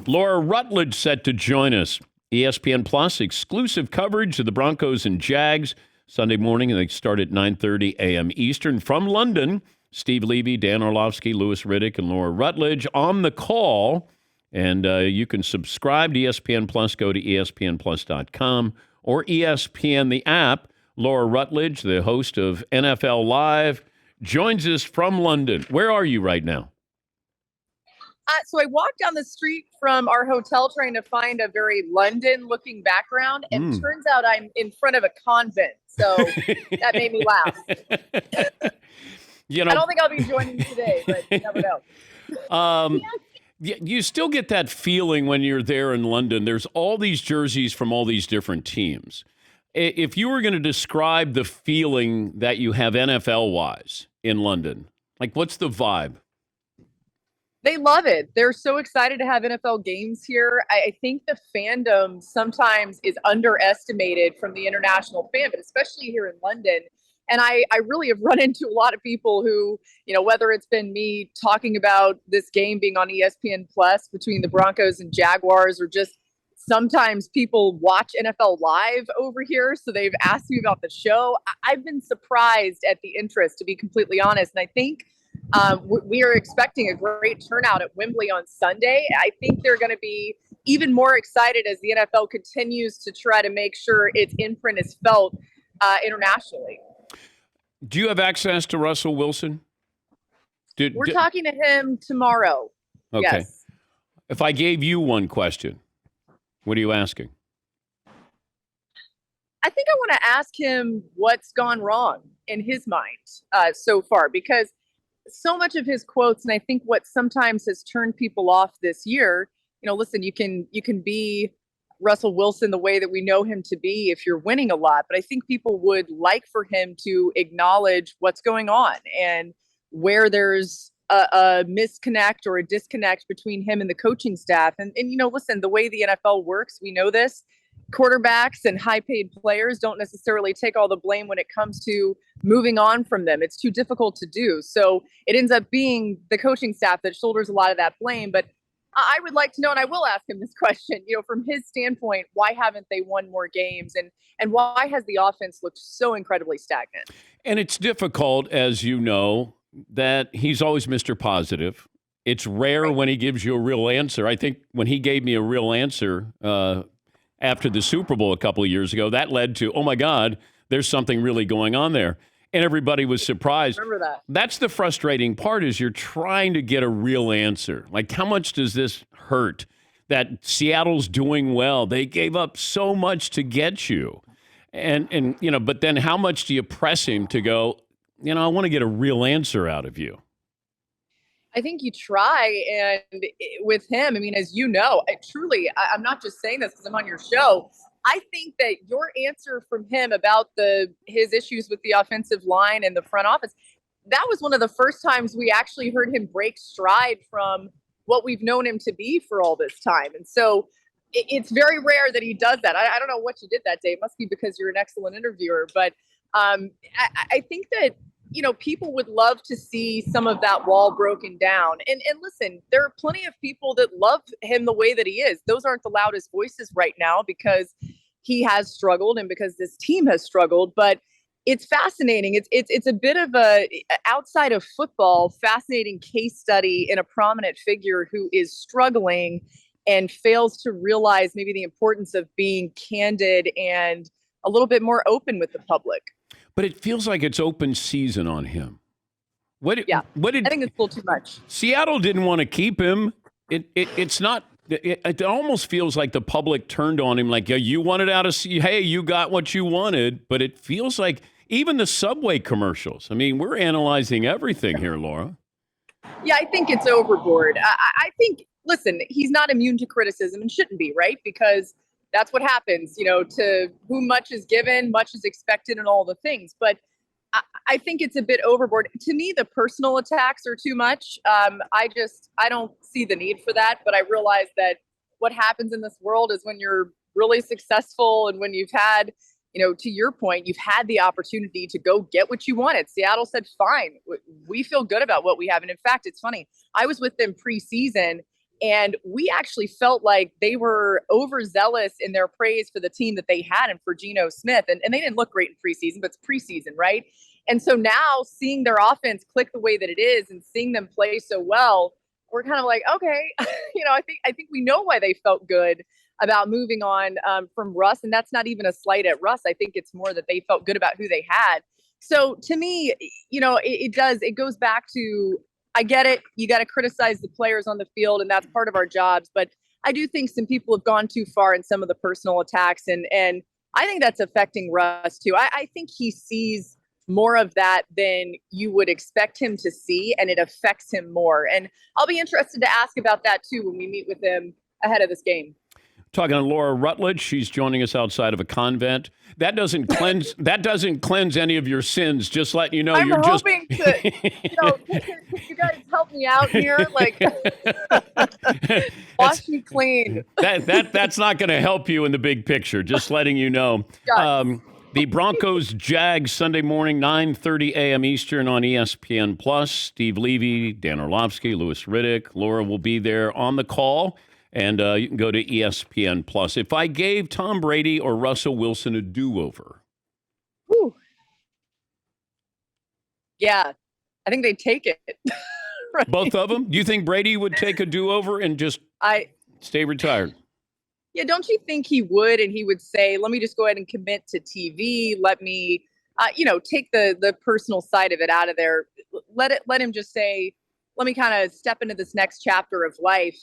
Laura Rutledge set to join us. ESPN Plus exclusive coverage of the Broncos and Jags Sunday morning, and they start at 9:30 a.m. Eastern from London. Steve Levy, Dan Orlovsky, Louis Riddick, and Laura Rutledge on the call. And you can subscribe to ESPN Plus. Go to espnplus.com or ESPN, the app. Laura Rutledge, the host of NFL Live, joins us from London. Where are you right now? So I walked down the street from our hotel trying to find a very London-looking background, and turns out I'm in front of a convent. So that made me laugh. I don't think I'll be joining you today, but you never know. You still get that feeling when you're there in London. There's all these jerseys from all these different teams. If you were going to describe the feeling that you have NFL-wise in London, like what's the vibe? They love it. They're so excited to have NFL games here. I think the fandom sometimes is underestimated from the international fan, but especially here in London. And I really have run into a lot of people who, whether it's been me talking about this game being on ESPN Plus between the Broncos and Jaguars, or just sometimes people watch NFL Live over here. So they've asked me about the show. I've been surprised at the interest, to be completely honest. And I think we are expecting a great turnout at Wembley on Sunday. I think they're going to be even more excited as the NFL continues to try to make sure its imprint is felt internationally. Do you have access to Russell Wilson? We're talking to him tomorrow. Okay. Yes. If I gave you one question, what are you asking? I think I want to ask him what's gone wrong in his mind so far, because so much of his quotes, and I think what sometimes has turned people off this year, listen, you can be Russell Wilson the way that we know him to be if you're winning a lot, but I think people would like for him to acknowledge what's going on and where there's a misconnect or a disconnect between him and the coaching staff. And listen, the way the NFL works, we know this. Quarterbacks and high-paid players don't necessarily take all the blame when it comes to moving on from them. It's too difficult to do. So it ends up being the coaching staff that shoulders a lot of that blame. But I would like to know, and I will ask him this question, from his standpoint, why haven't they won more games? And why has the offense looked so incredibly stagnant? And it's difficult, as you know, that he's always Mr. Positive. It's rare when he gives you a real answer. I think when he gave me a real answer after the Super Bowl a couple of years ago, that led to, oh, my God, there's something really going on there. And everybody was surprised. Remember that. That's the frustrating part, is you're trying to get a real answer. Like, how much does this hurt that Seattle's doing well? They gave up so much to get you. And but then how much do you press him to go, I want to get a real answer out of you? I think you try, and with him, as you know, I'm not just saying this because I'm on your show. I think that your answer from him about his issues with the offensive line and the front office, that was one of the first times we actually heard him break stride from what we've known him to be for all this time. And so it's very rare that he does that. I don't know what you did that day. It must be because you're an excellent interviewer. But I think that, people would love to see some of that wall broken down. And listen, there are plenty of people that love him the way that he is. Those aren't the loudest voices right now because he has struggled and because this team has struggled. But it's fascinating. It's a bit of a, outside of football, fascinating case study in a prominent figure who is struggling and fails to realize maybe the importance of being candid and a little bit more open with the public. But it feels like it's open season on him. I think it's a little too much. Seattle didn't want to keep him. It's not. It almost feels like the public turned on him. Like, yeah, you wanted out of. Hey, you got what you wanted. But it feels like even the Subway commercials. We're analyzing everything here, Laura. Yeah, I think it's overboard. I think. Listen, he's not immune to criticism and shouldn't be, right? Because that's what happens, to whom much is given, much is expected and all the things. But I think it's a bit overboard. To me, the personal attacks are too much. I don't see the need for that. But I realize that what happens in this world is when you're really successful and when you've had, to your point, you've had the opportunity to go get what you wanted. Seattle said, fine, we feel good about what we have. And in fact, it's funny. I was with them preseason. And we actually felt like they were overzealous in their praise for the team that they had and for Geno Smith. And they didn't look great in preseason, but it's preseason, right? And so now seeing their offense click the way that it is and seeing them play so well, we're kind of like, okay, I think we know why they felt good about moving on from Russ. And that's not even a slight at Russ. I think it's more that they felt good about who they had. So to me, it goes back to, I get it. You got to criticize the players on the field, and that's part of our jobs. But I do think some people have gone too far in some of the personal attacks, and I think that's affecting Russ too. I think he sees more of that than you would expect him to see, and it affects him more. And I'll be interested to ask about that too when we meet with him ahead of this game. Talking to Laura Rutledge, she's joining us outside of a convent. That doesn't cleanse. That doesn't cleanse any of your sins. Just letting you know, I'm you're hoping to. Could you guys help me out here? Like, wash me clean. That's not going to help you in the big picture. Just letting you know. The Broncos Jags Sunday morning, 9:30 a.m. Eastern on ESPN Plus. Steve Levy, Dan Orlovsky, Louis Riddick, Laura will be there on the call. And you can go to ESPN Plus. If I gave Tom Brady or Russell Wilson a do-over. Whew. Yeah, I think they'd take it. Right? Both of them? Do you think Brady would take a do-over and just stay retired? Yeah, don't you think he would? And he would say, let me just go ahead and commit to TV. Let me, take the personal side of it out of there. Let him just say, let me kind of step into this next chapter of life.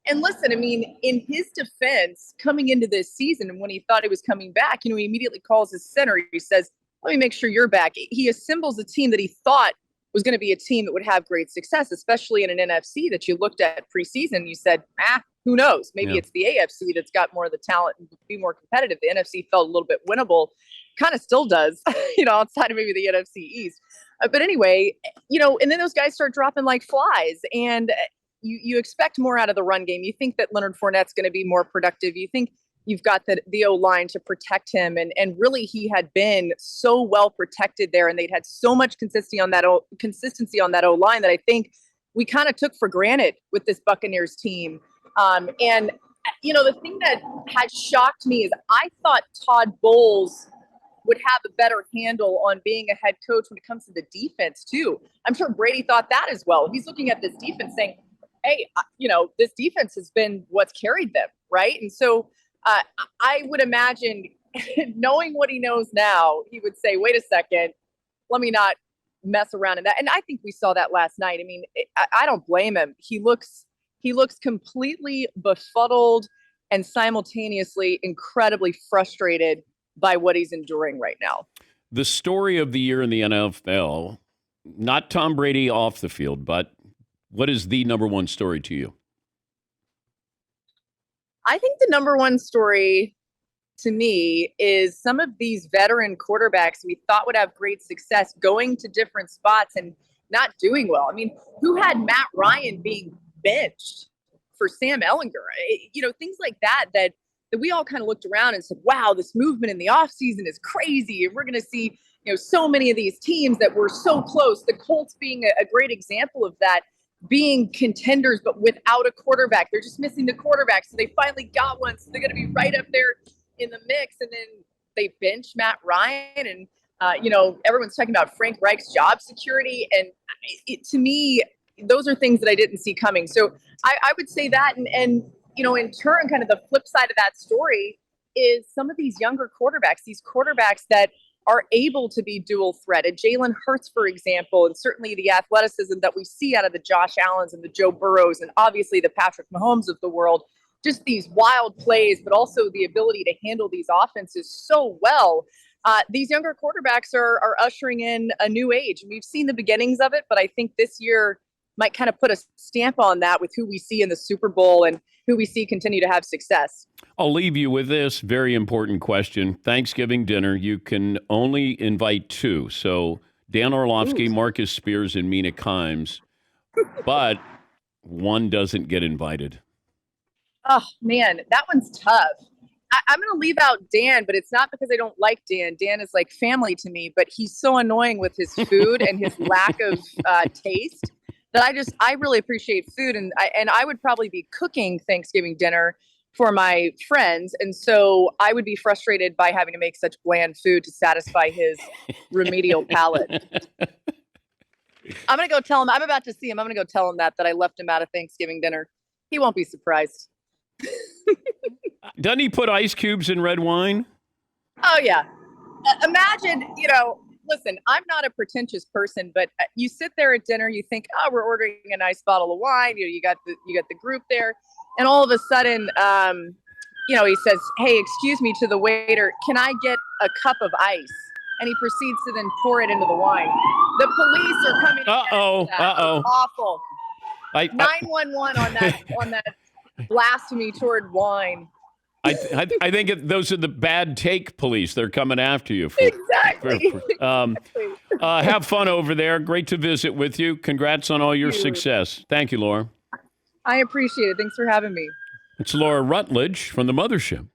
And listen, I mean, in his defense, coming into this season, and when he thought he was coming back, he immediately calls his center. He says, let me make sure you're back. He assembles a team that he thought was going to be a team that would have great success, especially in an NFC that you looked at preseason. You said, who knows? Maybe it's the AFC that's got more of the talent and be more competitive. The NFC felt a little bit winnable, kind of still does, outside of maybe the NFC East. But anyway, and then those guys start dropping like flies, and you expect more out of the run game. You think that Leonard Fournette's going to be more productive. You think you've got the O-line to protect him. And really, he had been so well protected there, and they'd had so much consistency on that O-line that I think we kind of took for granted with this Buccaneers team. And the thing that had shocked me is I thought Todd Bowles would have a better handle on being a head coach when it comes to the defense, too. I'm sure Brady thought that as well. He's looking at this defense saying, hey, this defense has been what's carried them, right? And so I would imagine, knowing what he knows now, he would say, wait a second, let me not mess around in that. And I think we saw that last night. I mean, I don't blame him. He looks completely befuddled and simultaneously incredibly frustrated by what he's enduring right now. The story of the year in the NFL, not Tom Brady off the field, but what is the number one story to you? I think the number one story to me is some of these veteran quarterbacks we thought would have great success going to different spots and not doing well. I mean, who had Matt Ryan being benched for Sam Ehlinger? Things like that we all kind of looked around and said, wow, this movement in the offseason is crazy. And we're going to see, so many of these teams that were so close, the Colts being a great example of that, being contenders, but without a quarterback. They're just missing the quarterback. So they finally got one. So they're going to be right up there in the mix. And then they bench Matt Ryan. And, everyone's talking about Frank Reich's job security. And to me, those are things that I didn't see coming. So I would say that. And in turn, kind of the flip side of that story is some of these younger quarterbacks, these quarterbacks that are able to be dual threated. Jalen Hurts, for example, and certainly the athleticism that we see out of the Josh Allens and the Joe Burrows, and obviously the Patrick Mahomes of the world, just these wild plays, but also the ability to handle these offenses so well. These younger quarterbacks are ushering in a new age. And we've seen the beginnings of it, but I think this year might kind of put a stamp on that with who we see in the Super Bowl and who we see continue to have success. I'll leave you with this very important question. Thanksgiving dinner, you can only invite two. So Dan Orlovsky, Marcus Spears, and Mina Kimes. But one doesn't get invited. Oh, man, that one's tough. I'm going to leave out Dan, but it's not because I don't like Dan. Dan is like family to me, but he's so annoying with his food and his lack of taste that I really appreciate food, and I would probably be cooking Thanksgiving dinner for my friends, and so I would be frustrated by having to make such bland food to satisfy his remedial palate. I'm gonna go tell him. I'm about to see him. I'm gonna go tell him that I left him out of Thanksgiving dinner. He won't be surprised. Doesn't he put ice cubes in red wine? Oh yeah. Imagine, listen, I'm not a pretentious person, but you sit there at dinner, you think, oh, we're ordering a nice bottle of wine. You got the group there, and all of a sudden, he says, "Hey, excuse me," to the waiter, "Can I get a cup of ice?" And he proceeds to then pour it into the wine. The police are coming. Awful. 911 on that blasphemy toward wine. I think those are the bad take police. They're coming after you. Exactly. Have fun over there. Great to visit with you. Congrats on all your success. Thank you, Laura. I appreciate it. Thanks for having me. It's Laura Rutledge from the Mothership.